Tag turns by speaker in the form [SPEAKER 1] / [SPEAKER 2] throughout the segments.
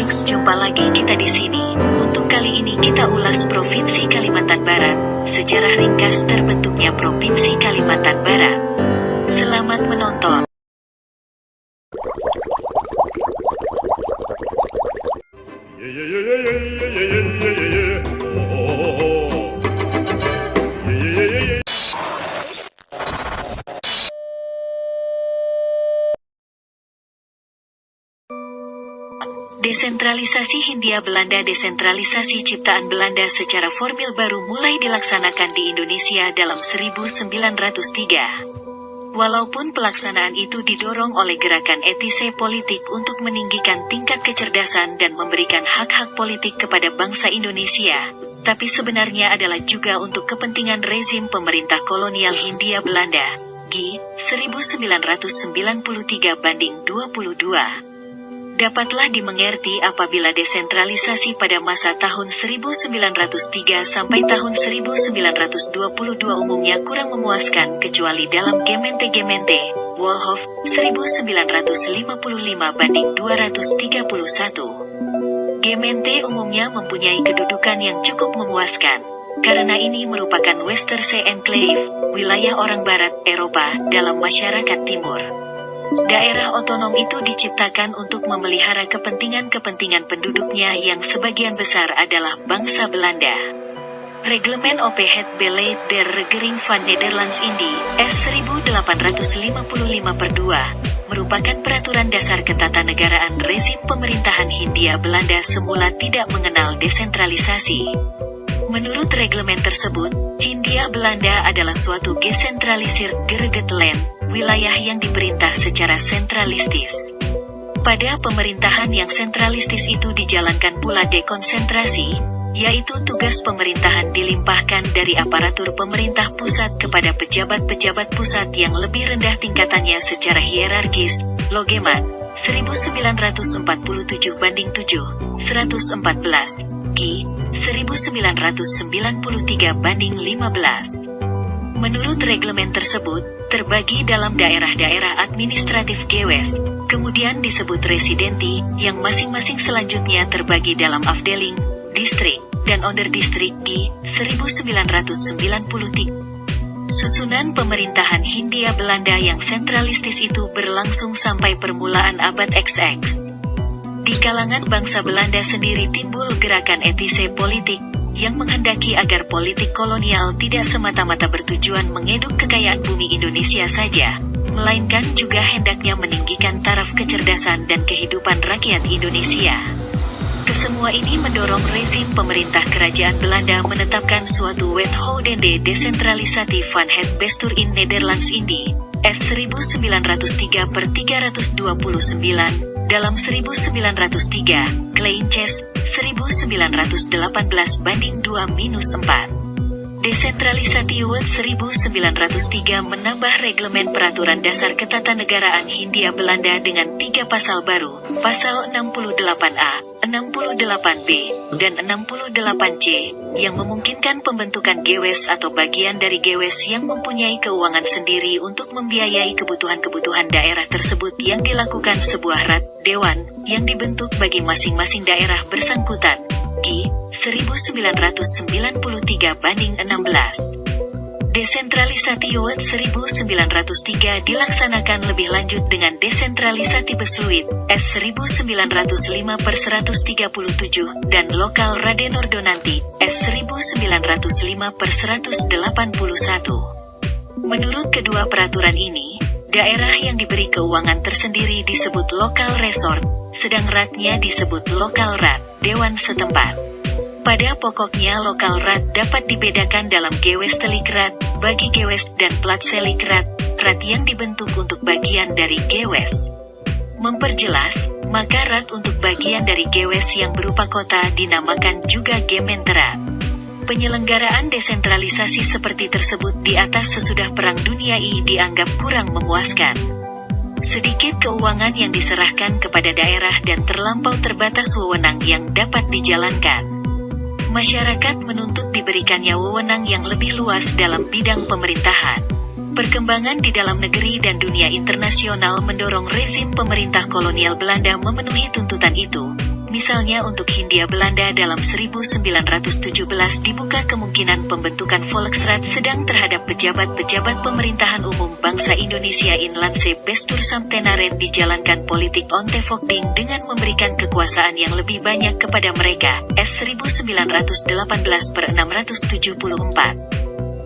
[SPEAKER 1] Gengs, jumpa lagi kita di sini. Untuk kali ini kita ulas Provinsi Kalimantan Barat, sejarah ringkas terbentuknya Provinsi Kalimantan Barat. Selamat menonton. Desentralisasi Hindia Belanda. Desentralisasi ciptaan Belanda secara formil baru mulai dilaksanakan di Indonesia dalam 1903. Walaupun pelaksanaan itu didorong oleh gerakan etise politik untuk meninggikan tingkat kecerdasan dan memberikan hak-hak politik kepada bangsa Indonesia, tapi sebenarnya adalah juga untuk kepentingan rezim pemerintah kolonial Hindia Belanda, GI, 1993-22. Dapatlah dimengerti apabila desentralisasi pada masa tahun 1903 sampai tahun 1922 umumnya kurang memuaskan kecuali dalam Gemeente Wolhof 1955-231. Gemeente umumnya mempunyai kedudukan yang cukup memuaskan, karena ini merupakan Westersee Enclave, wilayah orang barat Eropa dalam masyarakat timur. Daerah otonom itu diciptakan untuk memelihara kepentingan-kepentingan penduduknya yang sebagian besar adalah bangsa Belanda. Reglement op het Beleid der Regering van Nederlands-Indië, S. 1855/2, merupakan peraturan dasar ketatanegaraan rezim pemerintahan Hindia Belanda semula tidak mengenal desentralisasi. Menurut reglemen tersebut, Hindia Belanda adalah suatu gesentralisir Geregeld-land, wilayah yang diperintah secara sentralistis. Pada pemerintahan yang sentralistis itu dijalankan pula dekonsentrasi, yaitu tugas pemerintahan dilimpahkan dari aparatur pemerintah pusat kepada pejabat-pejabat pusat yang lebih rendah tingkatannya secara hierarkis. Logeman 1947/7, 114, GI 1993/15. Menurut reglemen tersebut, terbagi dalam daerah-daerah administratif gewes, kemudian disebut residenti, yang masing-masing selanjutnya terbagi dalam afdeling, distrik, dan onderdistrik GI 1993. Susunan pemerintahan Hindia Belanda yang sentralistis itu berlangsung sampai permulaan abad XX. Di kalangan bangsa Belanda sendiri timbul gerakan etise politik, yang menghendaki agar politik kolonial tidak semata-mata bertujuan mengeduk kekayaan bumi Indonesia saja, melainkan juga hendaknya meninggikan taraf kecerdasan dan kehidupan rakyat Indonesia. Kesemua ini mendorong rezim pemerintah kerajaan Belanda menetapkan suatu wethoudende desentralisatie van het bestuur in Nederlands-Indië, S. 1903/329, dalam 1903, Kleintjes, 1918/2-4. Desentralisasi Wet 1903 menambah reglemen peraturan dasar ketatanegaraan Hindia Belanda dengan 3 pasal baru, pasal 68A, 68B, dan 68C, yang memungkinkan pembentukan gewes atau bagian dari gewes yang mempunyai keuangan sendiri untuk membiayai kebutuhan-kebutuhan daerah tersebut yang dilakukan sebuah rat, dewan, yang dibentuk bagi masing-masing daerah bersangkutan. GI 1993/16. Desentralisasi Wet 1903 dilaksanakan lebih lanjut dengan desentralisasi Besluit, S. 1905/137, dan Lokal Raden Ordonanti, S. 1905/181. Menurut kedua peraturan ini, daerah yang diberi keuangan tersendiri disebut lokal resort, sedang ratnya disebut lokal rat, dewan setempat. Pada pokoknya lokal rat dapat dibedakan dalam gewes telik rat, bagi gewes, dan platselik rat, rat yang dibentuk untuk bagian dari gewes. Memperjelas, maka rat untuk bagian dari gewes yang berupa kota dinamakan juga Gemeenteraad. Penyelenggaraan desentralisasi seperti tersebut di atas sesudah Perang Dunia I dianggap kurang memuaskan. Sedikit keuangan yang diserahkan kepada daerah dan terlampau terbatas wewenang yang dapat dijalankan. Masyarakat menuntut diberikannya wewenang yang lebih luas dalam bidang pemerintahan. Perkembangan di dalam negeri dan dunia internasional mendorong rezim pemerintah kolonial Belanda memenuhi tuntutan itu, Misalnya untuk Hindia Belanda dalam 1917 dibuka kemungkinan pembentukan Volksraad, sedang terhadap pejabat-pejabat pemerintahan umum bangsa Indonesia Inlandse Bestuursamtenaren dijalankan politik ontevogding dengan memberikan kekuasaan yang lebih banyak kepada mereka. S 1918/674.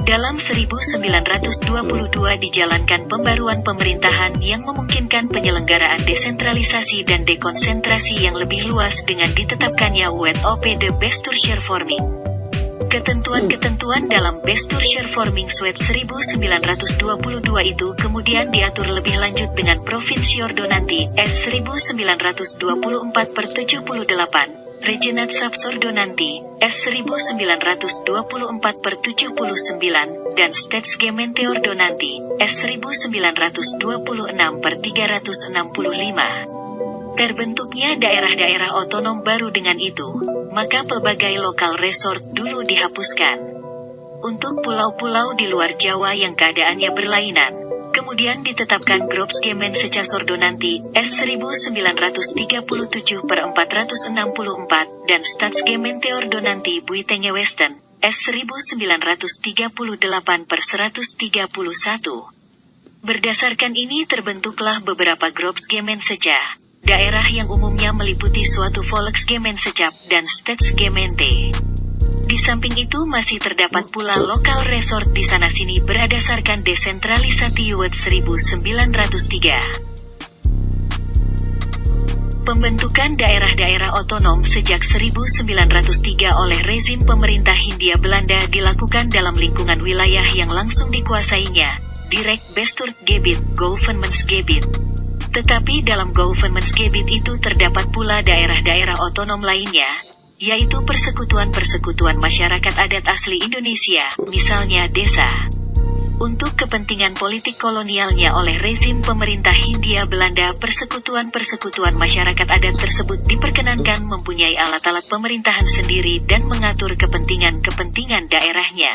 [SPEAKER 1] Dalam 1922 dijalankan pembaruan pemerintahan yang memungkinkan penyelenggaraan desentralisasi dan dekonsentrasi yang lebih luas dengan ditetapkannya Wet op de Bestuurshervorming. Ketentuan-ketentuan dalam Bestuurshervormingswet 1922 itu kemudian diatur lebih lanjut dengan Provinsi Ordonanti S 1924/78. Regenat Subsordonanti, S 1924/79, dan Statsgemeente Ordonanti, S 1926/365. Terbentuknya daerah-daerah otonom baru dengan itu, maka pelbagai lokal resort dulu dihapuskan. Untuk pulau-pulau di luar Jawa yang keadaannya berlainan, kemudian ditetapkan Groepsgemeenschappsordonantie S 1937/464 dan Statsgemeente Ordonantie Buitengewesten S 1938/131. Berdasarkan ini terbentuklah beberapa Groepsgemeenschappen, daerah yang umumnya meliputi suatu Volksgemeenschap dan Statsgemeente. Di samping itu masih terdapat pula lokal resort di sana-sini berdasarkan desentralisasi Wet 1903. Pembentukan daerah-daerah otonom sejak 1903 oleh rezim pemerintah Hindia Belanda dilakukan dalam lingkungan wilayah yang langsung dikuasainya, Direct Bestuurgebied, Governmentsgebied. Tetapi dalam Governmentsgebied itu terdapat pula daerah-daerah otonom lainnya, yaitu persekutuan-persekutuan masyarakat adat asli Indonesia, misalnya desa. Untuk kepentingan politik kolonialnya oleh rezim pemerintah Hindia Belanda, persekutuan-persekutuan masyarakat adat tersebut diperkenankan mempunyai alat-alat pemerintahan sendiri dan mengatur kepentingan-kepentingan daerahnya.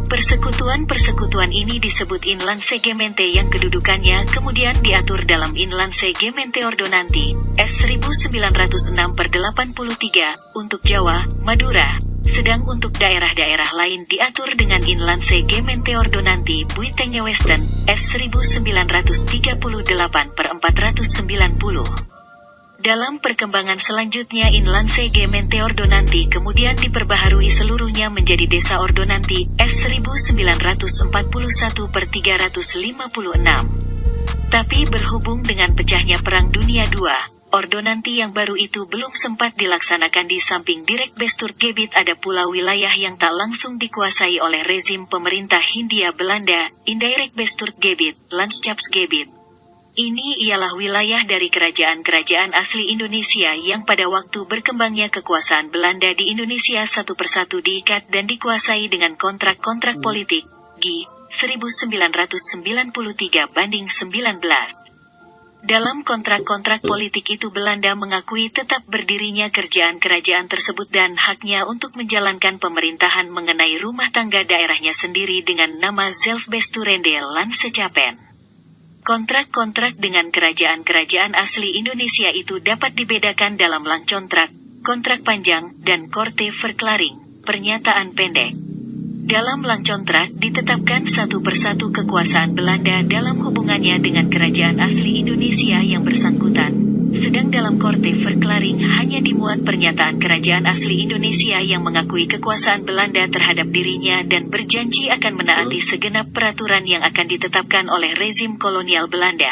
[SPEAKER 1] Persekutuan-persekutuan ini disebut Inlandsegemente yang kedudukannya kemudian diatur dalam Inlandsegemente Ordonantie S 1906/83 untuk Jawa, Madura, sedang untuk daerah-daerah lain diatur dengan Inlandsegemente Ordonantie Buitengewesten S 1938/490. Dalam perkembangan selanjutnya Inlandsegemente Ordonantie kemudian diperbaharui seluruhnya menjadi Desa Ordonantie S 1941/356. Tapi berhubung dengan pecahnya Perang Dunia II, Ordonantie yang baru itu belum sempat dilaksanakan. Di samping Direct Bestuurgebied ada pula wilayah yang tak langsung dikuasai oleh rezim pemerintah Hindia Belanda, Indirect Bestuurgebied, Landschapsgebied. Ini ialah wilayah dari kerajaan-kerajaan asli Indonesia yang pada waktu berkembangnya kekuasaan Belanda di Indonesia satu persatu diikat dan dikuasai dengan kontrak-kontrak politik, G. 1993/19. Dalam kontrak-kontrak politik itu Belanda mengakui tetap berdirinya kerajaan-kerajaan tersebut dan haknya untuk menjalankan pemerintahan mengenai rumah tangga daerahnya sendiri dengan nama Zelfbestuurende Landschappen. Kontrak-kontrak dengan kerajaan-kerajaan asli Indonesia itu dapat dibedakan dalam langcontrak, kontrak panjang, dan korte verklaring, pernyataan pendek. Dalam langcontrak ditetapkan satu persatu kekuasaan Belanda dalam hubungannya dengan kerajaan asli Indonesia yang bersangkutan. Sedang dalam korte verklaring hanya dimuat pernyataan kerajaan asli Indonesia yang mengakui kekuasaan Belanda terhadap dirinya dan berjanji akan menaati segenap peraturan yang akan ditetapkan oleh rezim kolonial Belanda.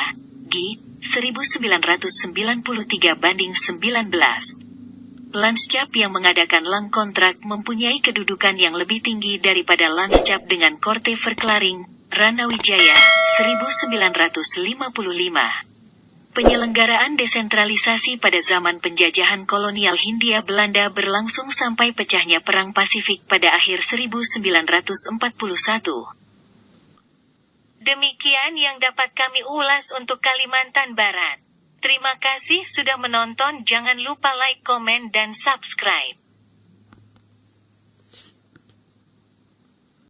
[SPEAKER 1] G. 1993/19. Landschap yang mengadakan lang kontrak mempunyai kedudukan yang lebih tinggi daripada Landschap dengan korte verklaring, Ranawijaya, 1955. Penyelenggaraan desentralisasi pada zaman penjajahan kolonial Hindia Belanda berlangsung sampai pecahnya Perang Pasifik pada akhir 1941. Demikian yang dapat kami ulas untuk Kalimantan Barat. Terima kasih sudah menonton, jangan lupa like, komen, dan subscribe.